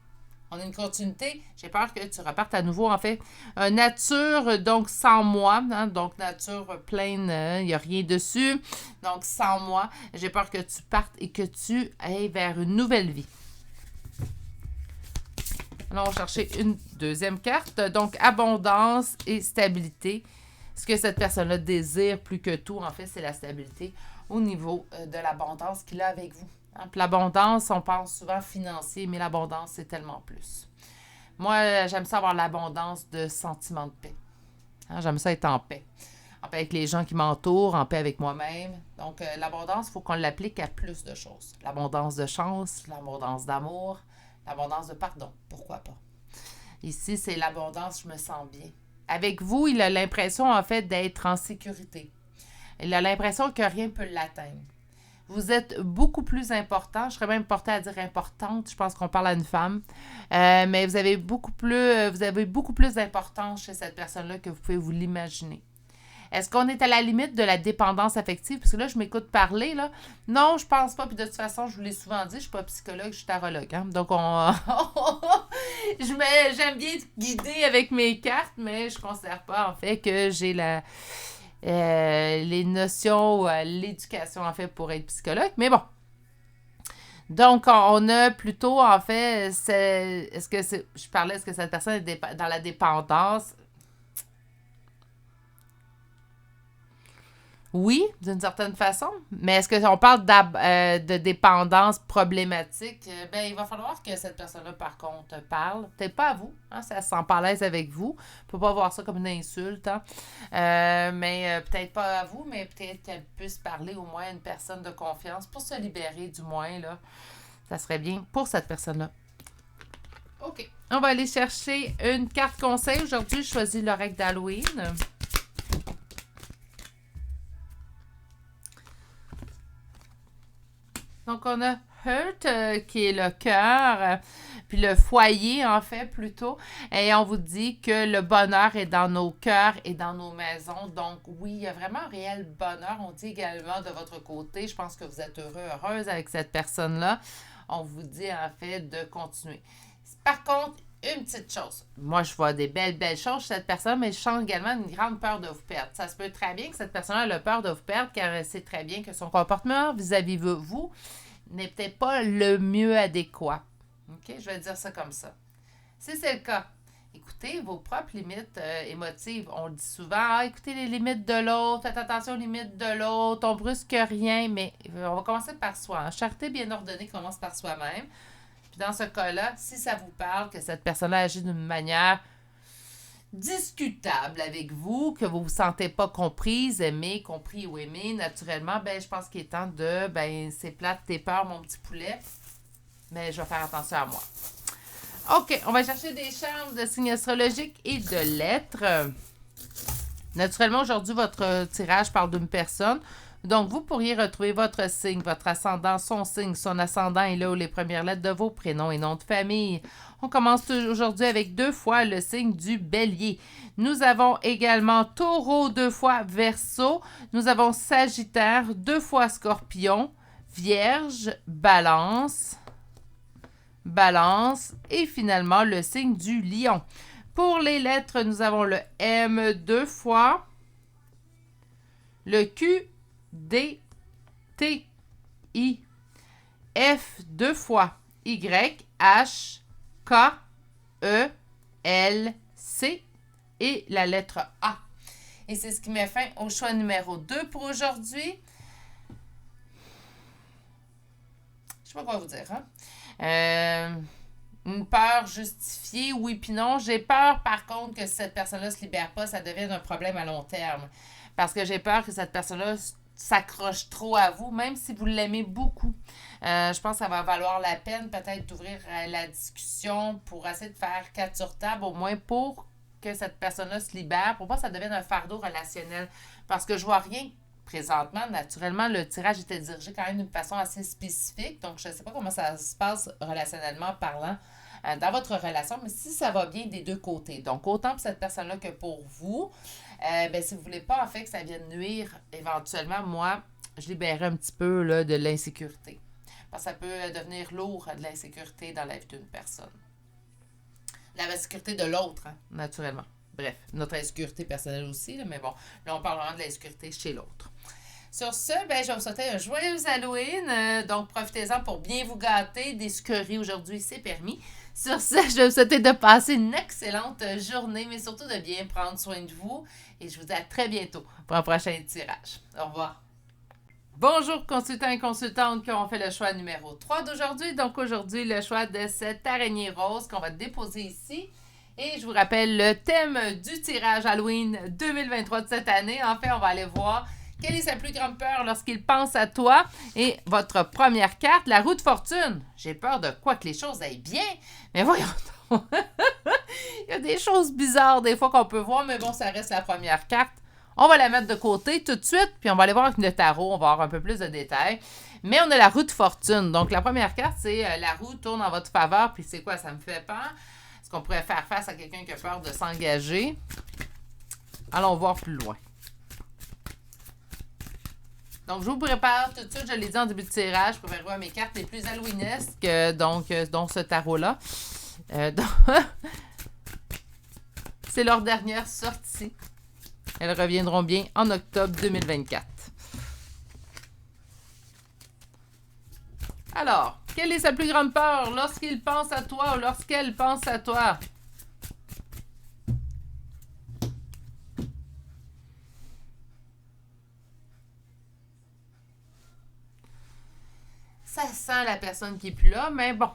On a une continuité. J'ai peur que tu repartes à nouveau, en fait. Nature, donc sans moi. Hein, donc nature pleine, il n'y a rien dessus. Donc sans moi. J'ai peur que tu partes et que tu ailles vers une nouvelle vie. Alors, on va chercher une deuxième carte. Donc, abondance et stabilité. Ce que cette personne-là désire plus que tout, en fait, c'est la stabilité au niveau de l'abondance qu'il a avec vous. Hein? Puis l'abondance, on pense souvent financier, mais l'abondance, c'est tellement plus. Moi, j'aime ça avoir l'abondance de sentiments de paix. Hein? J'aime ça être en paix. En paix avec les gens qui m'entourent, en paix avec moi-même. Donc, l'abondance, il faut qu'on l'applique à plus de choses. L'abondance de chance, l'abondance d'amour, l'abondance de pardon. Pourquoi pas? Ici, c'est l'abondance, je me sens bien. Avec vous, il a l'impression, en fait, d'être en sécurité. Il a l'impression que rien ne peut l'atteindre. Vous êtes beaucoup plus important. Je serais même portée à dire importante. Je pense qu'on parle à une femme. Mais vous avez beaucoup plus d'importance chez cette personne-là que vous pouvez vous l'imaginer. Est-ce qu'on est à la limite de la dépendance affective? Parce que là, je m'écoute parler, là. Non, je pense pas. Puis de toute façon, je vous l'ai souvent dit, je suis pas psychologue, je suis tarologue. Hein? Donc, j'aime bien guider avec mes cartes, mais je considère pas, en fait, que j'ai les notions, l'éducation, en fait, pour être psychologue. Mais bon. Donc, on a plutôt, en fait, est-ce que cette personne est dans la dépendance? Oui, d'une certaine façon. Mais est-ce qu'on parle de dépendance problématique? Ben, il va falloir que cette personne-là, par contre, parle. Peut-être pas à vous, hein, si elle se sent pas à l'aise avec vous. On peut pas voir ça comme une insulte. Hein. Mais peut-être pas à vous, mais peut-être qu'elle puisse parler au moins à une personne de confiance pour se libérer, du moins. Là. Ça serait bien pour cette personne-là. OK. On va aller chercher une carte conseil. Aujourd'hui, je choisis l'oracle d'Halloween. Donc, on a Hurt, qui est le cœur, puis le foyer, en fait, plutôt. Et on vous dit que le bonheur est dans nos cœurs et dans nos maisons. Donc, oui, il y a vraiment un réel bonheur. On dit également de votre côté, je pense que vous êtes heureuse avec cette personne-là. On vous dit, en fait, de continuer. Par contre, une petite chose. Moi, je vois des belles choses chez cette personne, mais je sens également une grande peur de vous perdre. Ça se peut très bien que cette personne-là ait peur de vous perdre, car elle sait très bien que son comportement vis-à-vis de vous n'est peut-être pas le mieux adéquat. OK? Je vais dire ça comme ça. Si c'est le cas, écoutez vos propres limites émotives. On le dit souvent, écoutez les limites de l'autre, faites attention aux limites de l'autre, on brusque rien, mais on va commencer par soi. Hein. Charité bien ordonnée commence par soi-même. Puis dans ce cas-là, si ça vous parle que cette personne-là agit d'une manière discutable avec vous, que vous ne vous sentez pas comprise, aimée, compris ou aimée, naturellement, ben je pense qu'il est temps de, c'est plate, tes peurs, mon petit poulet, mais je vais faire attention à moi. OK, on va chercher des charmes de signes astrologiques et de lettres. Naturellement, aujourd'hui, votre tirage parle d'une personne. Donc, vous pourriez retrouver votre signe, votre ascendant, son signe, son ascendant est là où les premières lettres de vos prénoms et noms de famille. On commence aujourd'hui avec 2 fois le signe du Bélier. Nous avons également Taureau 2 fois Verseau. Nous avons Sagittaire 2 fois Scorpion, Vierge, Balance et finalement le signe du Lion. Pour les lettres, nous avons le M 2 fois, le Q, D, T, I, F 2 fois, Y, H, K, E, L, C et la lettre A. Et c'est ce qui met fin au choix numéro 2 pour aujourd'hui. Je sais pas quoi vous dire, hein? Une peur justifiée, oui puis non. J'ai peur, par contre, que cette personne-là ne se libère pas, ça devienne un problème à long terme. Parce que j'ai peur que cette personne-là s'accroche trop à vous, même si vous l'aimez beaucoup. Je pense que ça va valoir la peine peut-être d'ouvrir la discussion pour essayer de faire 4 sur table, au moins pour que cette personne-là se libère, pour pas que ça devienne un fardeau relationnel. Parce que je vois rien présentement. Naturellement, le tirage était dirigé quand même d'une façon assez spécifique, donc je ne sais pas comment ça se passe relationnellement parlant dans votre relation, mais si ça va bien des deux côtés. Donc, autant pour cette personne-là que pour vous. Ben, si vous ne voulez pas, en fait, que ça vienne nuire, éventuellement, moi, je libérerais un petit peu là, de l'insécurité. Parce que ça peut devenir lourd de l'insécurité dans la vie d'une personne. La sécurité de l'autre, hein, naturellement. Bref, notre insécurité personnelle aussi, là, mais bon, là, on parle vraiment de l'insécurité chez l'autre. Sur ce, ben, je vais vous souhaiter un joyeux Halloween. Donc, profitez-en pour bien vous gâter. Des sucreries aujourd'hui, c'est permis. Sur ce, je vais vous souhaiter de passer une excellente journée, mais surtout de bien prendre soin de vous. Et je vous dis à très bientôt pour un prochain tirage. Au revoir. Bonjour consultants et consultantes qui ont fait le choix numéro 3 d'aujourd'hui. Donc aujourd'hui, le choix de cette araignée rose qu'on va déposer ici. Et je vous rappelle le thème du tirage Halloween 2023 de cette année. En fait, on va aller voir quelle est sa plus grande peur lorsqu'il pense à toi. Et votre première carte, la roue de fortune. J'ai peur de quoi que les choses aillent bien. Mais voyons donc. Il y a des choses bizarres des fois qu'on peut voir, mais bon, ça reste la première carte. On va la mettre de côté tout de suite, puis on va aller voir avec le tarot, on va avoir un peu plus de détails. Mais on a la roue de fortune. Donc, la première carte, c'est la roue tourne en votre faveur, puis c'est quoi? Ça me fait peur. Est-ce qu'on pourrait faire face à quelqu'un qui a peur de s'engager? Allons voir plus loin. Donc, je vous prépare tout de suite, je l'ai dit en début de tirage, je préfère voir mes cartes les plus halloweenesques, dont ce tarot-là. C'est leur dernière sortie. Elles reviendront bien en octobre 2024. Alors, quelle est sa plus grande peur lorsqu'il pense à toi ou lorsqu'elle pense à toi? Ça sent la personne qui n'est plus là, mais bon.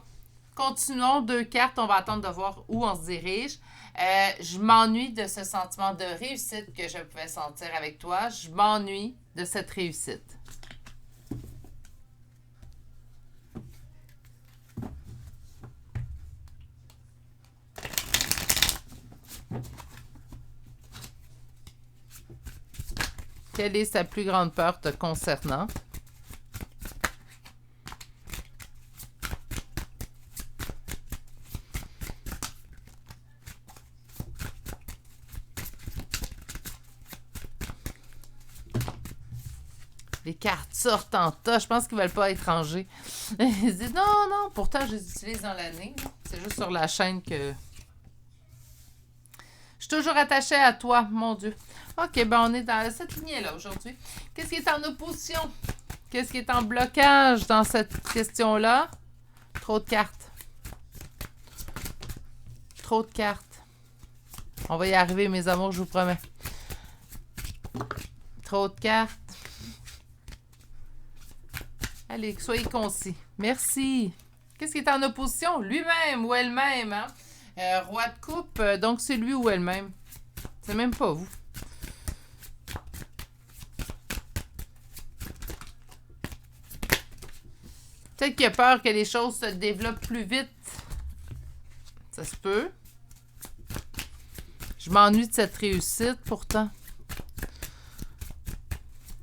Continuons, 2 cartes, on va attendre de voir où on se dirige. Je m'ennuie de ce sentiment de réussite que je pouvais sentir avec toi. Je m'ennuie de cette réussite. Quelle est sa plus grande peur te concernant? Les cartes sortent en tas. Je pense qu'ils ne veulent pas être rangés. Ils disent non, pourtant je les utilise dans l'année. C'est juste sur la chaîne que... Je suis toujours attachée à toi, mon Dieu. OK, ben on est dans cette lignée-là aujourd'hui. Qu'est-ce qui est en opposition? Qu'est-ce qui est en blocage dans cette question-là? Trop de cartes. Trop de cartes. On va y arriver, mes amours, je vous promets. Trop de cartes. Allez, soyez concis. Merci. Qu'est-ce qui est en opposition? Lui-même ou elle-même, hein? Roi de coupe, donc c'est lui ou elle-même. C'est même pas vous. Peut-être qu'il a peur que les choses se développent plus vite. Ça se peut. Je m'ennuie de cette réussite, pourtant.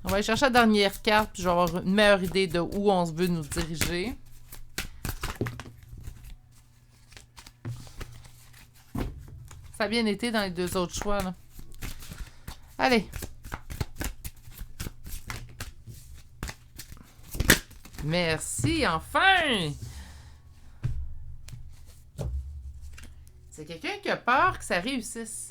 On va aller chercher la dernière carte, puis je vais avoir une meilleure idée de où on veut nous diriger. Ça a bien été dans les 2 autres choix, là. Allez. Merci, enfin! C'est quelqu'un qui a peur que ça réussisse.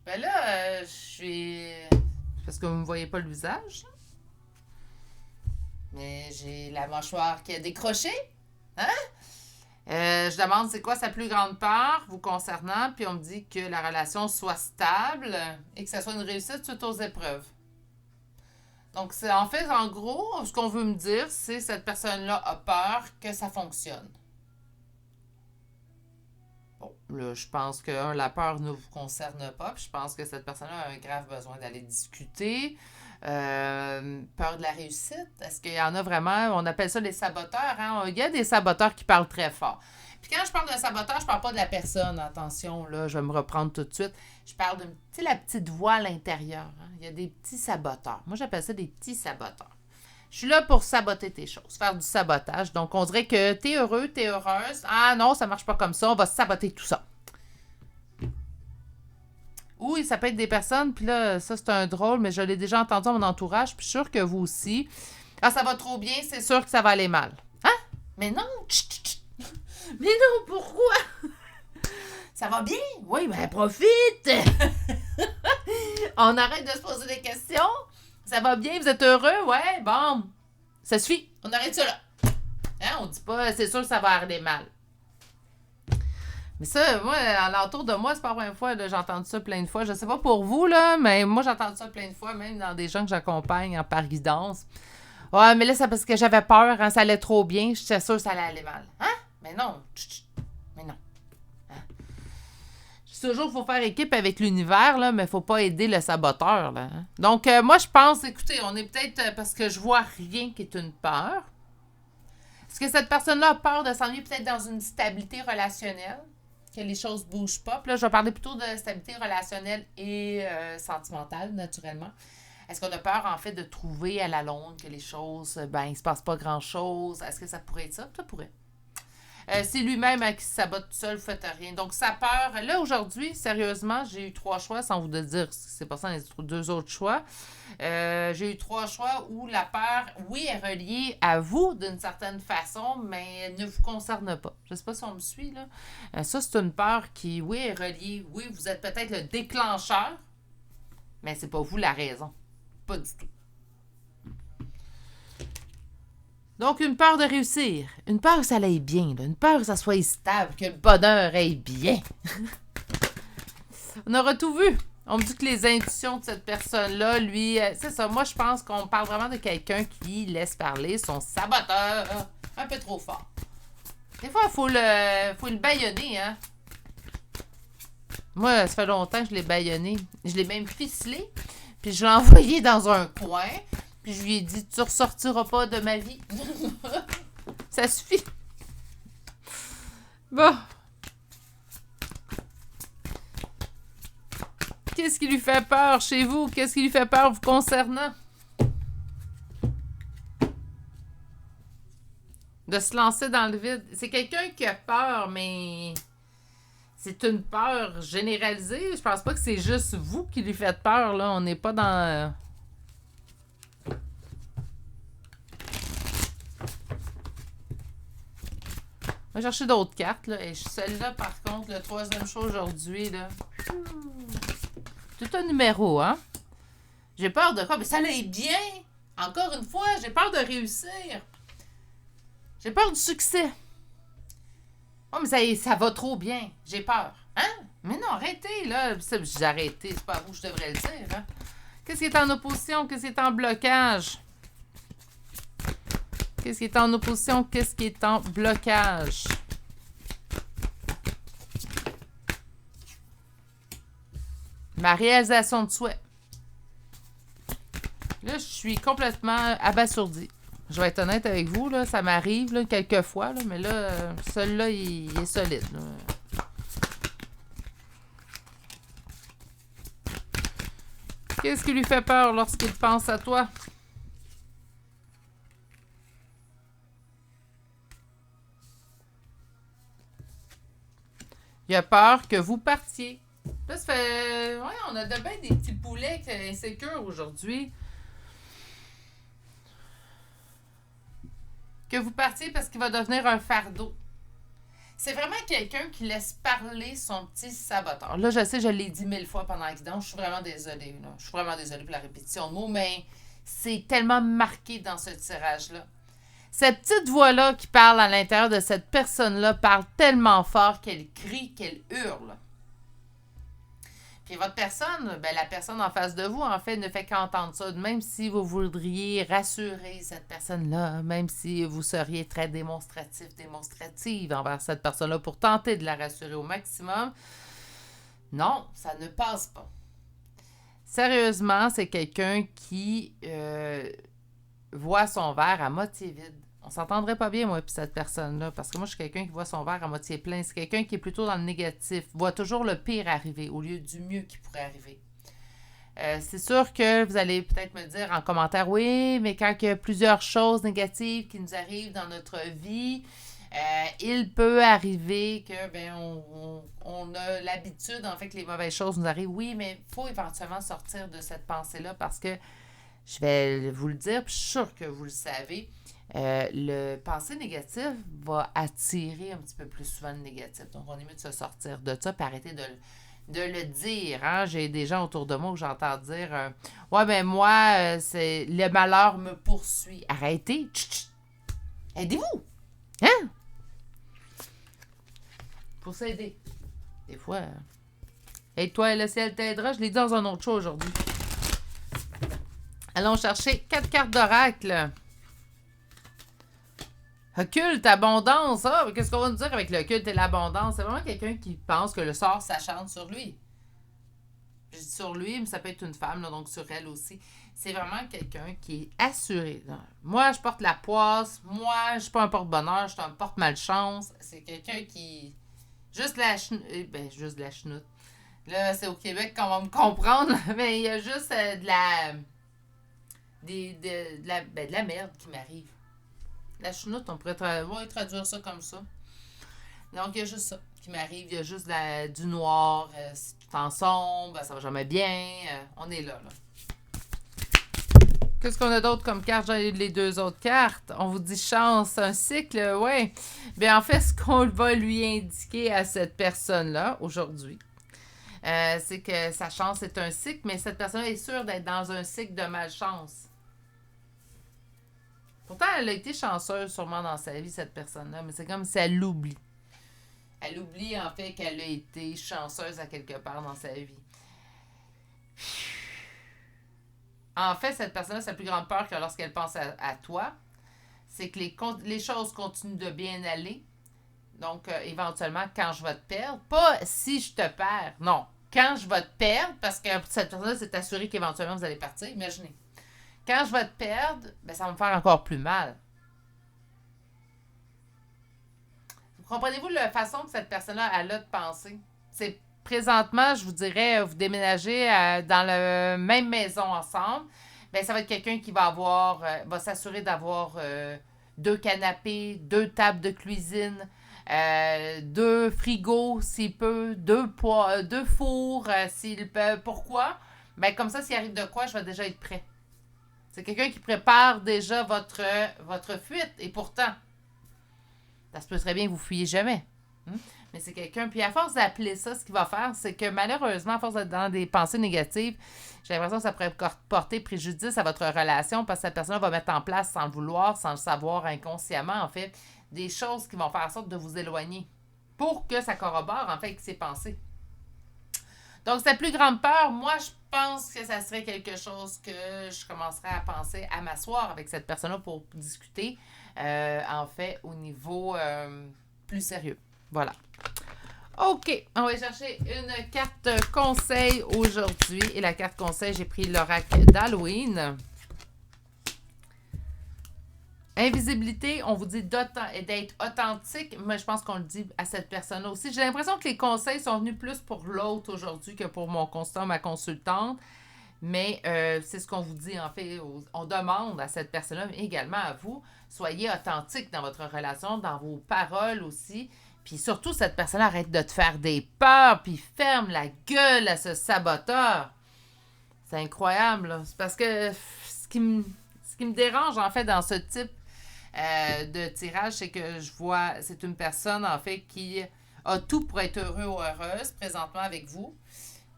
Ben là, je suis... Parce que vous ne me voyez pas le visage. Mais j'ai la mâchoire qui a décroché. Hein? Je demande c'est quoi sa plus grande peur vous concernant, puis on me dit que la relation soit stable et que ça soit une réussite suite aux épreuves. Donc, c'est en fait, en gros, ce qu'on veut me dire, c'est que cette personne-là a peur que ça fonctionne. Bon, là, je pense que la peur ne vous concerne pas, puis je pense que cette personne-là a un grave besoin d'aller discuter. Peur de la réussite. Est-ce qu'il y en a vraiment? On appelle ça les saboteurs. Hein? Il y a des saboteurs qui parlent très fort. Puis quand je parle d'un saboteur, je parle pas de la personne. Attention, là, je vais me reprendre tout de suite. Je parle de la petite voix à l'intérieur. Hein? Il y a des petits saboteurs. Moi, j'appelle ça des petits saboteurs. Je suis là pour saboter tes choses, faire du sabotage. Donc, on dirait que t'es heureux, t'es heureuse. Ah non, ça marche pas comme ça, on va saboter tout ça. Oui, ça peut être des personnes, puis là, ça c'est un drôle, mais je l'ai déjà entendu dans mon entourage, puis je suis sûre que vous aussi. Ah, ça va trop bien, c'est sûr que ça va aller mal. Hein? Mais non! Chut, chut, chut. Mais non, pourquoi? Ça va bien? Oui, ben profite! On arrête de se poser des questions? Ça va bien? Vous êtes heureux? Ouais, bon. Ça suffit. On arrête ça là. Hein? On dit pas, c'est sûr que ça va aller mal. Mais ça, moi, alentour de moi, c'est pas la première fois, j'ai entendu ça plein de fois. Je sais pas pour vous, là, mais moi, j'ai entendu ça plein de fois, même dans des gens que j'accompagne en par guidance. Ouais, mais là, c'est parce que j'avais peur, hein, ça allait trop bien, j'étais sûre que ça allait aller mal. Hein? Mais non. Mais non. Hein? Je dis toujours qu'il faut faire équipe avec l'univers, là, mais faut pas aider le saboteur, là. Hein? Donc, moi, je pense, écoutez, on est peut-être, parce que je vois rien qui est une peur. Est-ce que cette personne-là a peur de s'ennuyer peut-être dans une stabilité relationnelle? Que les choses ne bougent pas. Puis là, je vais parler plutôt de stabilité relationnelle et sentimentale, naturellement. Est-ce qu'on a peur, en fait, de trouver à la longue que les choses, ben, il ne se passe pas grand-chose? Est-ce que ça pourrait être ça? Ça pourrait. C'est lui-même qui se sabote tout seul, faites rien. Donc, sa peur. Là, aujourd'hui, sérieusement, j'ai eu 3 choix, sans vous dire ce qui s'est passé dans les 2 autres choix. J'ai eu 3 choix où la peur, oui, est reliée à vous d'une certaine façon, mais elle ne vous concerne pas. Je ne sais pas si on me suit, là. Ça, c'est une peur qui, oui, est reliée. Oui, vous êtes peut-être le déclencheur, mais c'est pas vous la raison. Pas du tout. Donc, une peur de réussir. Une peur que ça aille bien. Là. Une peur que ça soit stable, que le bonheur aille bien. On aura tout vu. On me dit que les intuitions de cette personne-là, lui, c'est ça. Moi, je pense qu'on parle vraiment de quelqu'un qui laisse parler son saboteur un peu trop fort. Des fois, il faut le bâillonner, hein. Moi, ça fait longtemps que je l'ai bâillonné. Je l'ai même ficelé. Puis je l'ai envoyé dans un coin. Puis je lui ai dit, tu ressortiras pas de ma vie. Ça suffit. Bon. Qu'est-ce qui lui fait peur chez vous? Qu'est-ce qui lui fait peur vous concernant? De se lancer dans le vide. C'est quelqu'un qui a peur, mais c'est une peur généralisée. Je pense pas que c'est juste vous qui lui faites peur, là. On n'est pas dans... On va chercher d'autres cartes, là. Et celle-là, par contre, le 3e choix aujourd'hui, là. Tout un numéro, hein? J'ai peur de quoi? Mais ça allait bien! Encore une fois, j'ai peur de réussir. J'ai peur du succès. Oh, mais ça va trop bien. J'ai peur. Hein? Mais non, arrêtez, là. J'ai arrêté. C'est pas à vous que je devrais le dire, hein? Qu'est-ce qui est en opposition? Qu'est-ce qui est en blocage? Qu'est-ce qui est en opposition? Qu'est-ce qui est en blocage? Ma réalisation de souhait. Là, je suis complètement abasourdie. Je vais être honnête avec vous, là, ça m'arrive là, quelques fois, là, mais là, celui-là, il est solide. Là. Qu'est-ce qui lui fait peur lorsqu'il pense à toi? Il a peur que vous partiez. Là, ça fait... Ouais, on a de bien des petits poulets insécures aujourd'hui. Que vous partiez parce qu'il va devenir un fardeau. C'est vraiment quelqu'un qui laisse parler son petit saboteur. Là, je sais, je l'ai dit 1000 fois pendant la guidance. Je suis vraiment désolée. Là. Je suis vraiment désolée pour la répétition de mots, mais c'est tellement marqué dans ce tirage-là. Cette petite voix-là qui parle à l'intérieur de cette personne-là parle tellement fort qu'elle crie, qu'elle hurle. Puis votre personne, ben la personne en face de vous, en fait, ne fait qu'entendre ça. Même si vous voudriez rassurer cette personne-là, même si vous seriez très démonstrative envers cette personne-là pour tenter de la rassurer au maximum, non, ça ne passe pas. Sérieusement, c'est quelqu'un qui voit son verre à moitié vide. On s'entendrait pas bien, moi, puis cette personne-là, parce que moi, je suis quelqu'un qui voit son verre à moitié plein. C'est quelqu'un qui est plutôt dans le négatif, voit toujours le pire arriver au lieu du mieux qui pourrait arriver. C'est sûr que vous allez peut-être me dire en commentaire, oui, mais quand il y a plusieurs choses négatives qui nous arrivent dans notre vie, il peut arriver que on a l'habitude, en fait, que les mauvaises choses nous arrivent. Oui, mais il faut éventuellement sortir de cette pensée-là parce que, je vais vous le dire, puis je suis sûre que vous le savez, le pensée négative va attirer un petit peu plus souvent le négatif. Donc, on est mieux de se sortir de ça et arrêter de le dire. Hein? J'ai des gens autour de moi que j'entends dire ouais, ben moi, c'est le malheur me poursuit. Arrêtez. Tchut, tchut. Aidez-vous. Hein? Faut s'aider. Des fois. Aide-toi et le ciel t'aidera. Je l'ai dit dans un autre show aujourd'hui. Allons chercher 4 cartes d'oracle. Occulte, abondance. Ah, qu'est-ce qu'on va nous dire avec l'occulte et l'abondance? C'est vraiment quelqu'un qui pense que le sort s'acharne sur lui. Je dis sur lui, mais ça peut être une femme, là, donc sur elle aussi. C'est vraiment quelqu'un qui est assuré. Moi, je porte la poisse. Moi, je suis pas un porte-bonheur, je suis un porte-malchance. C'est quelqu'un qui... Juste la chenoute. Là, c'est au Québec qu'on va me comprendre, mais il y a juste de la merde qui m'arrive. La chenoute, on pourrait traduire ça comme ça. Donc, il y a juste ça qui m'arrive. Il y a juste du noir. C'est tout en sombre. Ça va jamais bien. On est là. Qu'est-ce qu'on a d'autre comme carte? J'ai les 2 autres cartes. On vous dit chance, un cycle, ouais. Bien, en fait, ce qu'on va lui indiquer à cette personne-là, aujourd'hui, c'est que sa chance est un cycle, mais cette personne est sûre d'être dans un cycle de malchance. Pourtant, elle a été chanceuse sûrement dans sa vie, cette personne-là, mais c'est comme si elle l'oublie. Elle oublie en fait qu'elle a été chanceuse à quelque part dans sa vie. En fait, cette personne-là, sa plus grande peur que lorsqu'elle pense à toi, c'est que les choses continuent de bien aller. Donc, éventuellement, quand je vais te perdre, pas si je te perds, non. Quand je vais te perdre, parce que cette personne-là s'est assurée qu'éventuellement vous allez partir, imaginez. Quand je vais te perdre, ben, ça va me faire encore plus mal. Vous comprenez-vous la façon que cette personne-là elle a de penser? C'est présentement, je vous dirais, vous déménagez dans la même maison ensemble, ben, ça va être quelqu'un qui va s'assurer d'avoir 2 canapés, 2 tables de cuisine, 2 frigos s'il peut, 2 fours s'il peut. Pourquoi? Ben, comme ça, s'il arrive de quoi, je vais déjà être prêt. C'est quelqu'un qui prépare déjà votre fuite. Et pourtant, ça se peut très bien que vous fuyiez jamais. Mais c'est quelqu'un... Puis à force d'appeler ça, ce qu'il va faire, c'est que malheureusement, à force d'être dans des pensées négatives, j'ai l'impression que ça pourrait porter préjudice à votre relation parce que cette personne va mettre en place, sans le vouloir, sans le savoir, inconsciemment, en fait, des choses qui vont faire en sorte de vous éloigner pour que ça corrobore, en fait, avec ses pensées. Donc, sa plus grande peur, moi, je pense que ça serait quelque chose que je commencerais à penser à m'asseoir avec cette personne-là pour discuter, en fait, au niveau plus sérieux. Voilà. OK, on va chercher une carte conseil aujourd'hui. Et la carte conseil, j'ai pris l'oracle d'Halloween. Invisibilité, on vous dit d'être authentique, mais je pense qu'on le dit à cette personne-là aussi. J'ai l'impression que les conseils sont venus plus pour l'autre aujourd'hui que pour mon consultant, ma consultante. Mais c'est ce qu'on vous dit, en fait. On demande à cette personne-là, mais également à vous, soyez authentique dans votre relation, dans vos paroles aussi. Puis surtout, cette personne arrête de te faire des peurs, puis ferme la gueule à ce saboteur. C'est incroyable, là. C'est parce que ce qui me dérange, en fait, dans ce type de tirage, c'est que je vois, c'est une personne, en fait, qui a tout pour être heureux ou heureuse présentement avec vous,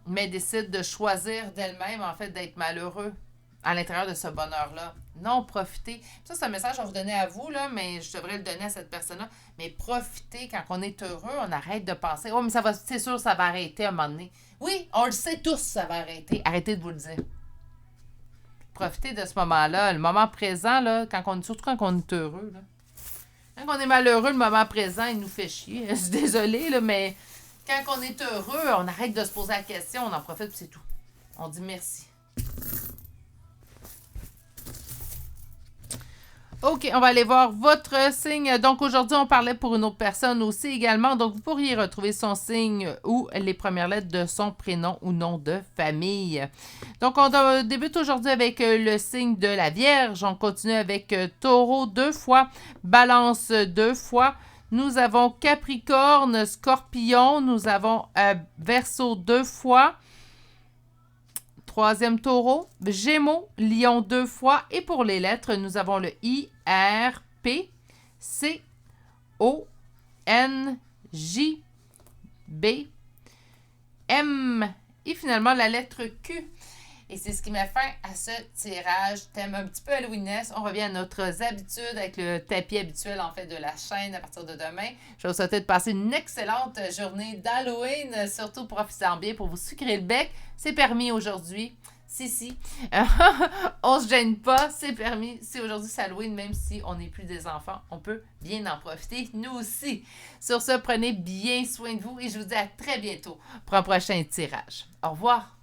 mais décide de choisir d'elle-même, en fait, d'être malheureux à l'intérieur de ce bonheur-là. Non, profitez. Ça, c'est un message que je vais vous donner à vous, là, mais je devrais le donner à cette personne-là. Mais profitez, quand on est heureux, on arrête de penser « Oh, mais c'est sûr, ça va arrêter à un moment donné. » Oui, on le sait tous, ça va arrêter. Arrêtez de vous le dire. Profitez de ce moment-là, le moment présent, là, surtout quand on est heureux. Là. Quand on est malheureux, le moment présent, il nous fait chier. Je suis désolée, là, mais quand on est heureux, on arrête de se poser la question, on en profite, puis c'est tout. On dit merci. OK, on va aller voir votre signe. Donc, aujourd'hui, on parlait pour une autre personne aussi également. Donc, vous pourriez retrouver son signe ou les premières lettres de son prénom ou nom de famille. Donc, on débute aujourd'hui avec le signe de la Vierge. On continue avec Taureau 2 fois, Balance 2 fois. Nous avons Capricorne, Scorpion. Nous avons Verseau 2 fois. Troisième taureau, Gémeaux, Lion 2 fois. Et pour les lettres, nous avons le I, R, P, C, O, N, J, B, M. Et finalement, la lettre Q. Et c'est ce qui met fin à ce tirage. Thème un petit peu Halloweenesque. On revient à notre habitude avec le tapis habituel en fait de la chaîne à partir de demain. Je vous souhaite de passer une excellente journée d'Halloween. Surtout profitez-en bien pour vous sucrer le bec. C'est permis aujourd'hui. Si. On se gêne pas, c'est permis. Si aujourd'hui c'est Halloween, même si on n'est plus des enfants, on peut bien en profiter, nous aussi. Sur ce, prenez bien soin de vous et je vous dis à très bientôt pour un prochain tirage. Au revoir.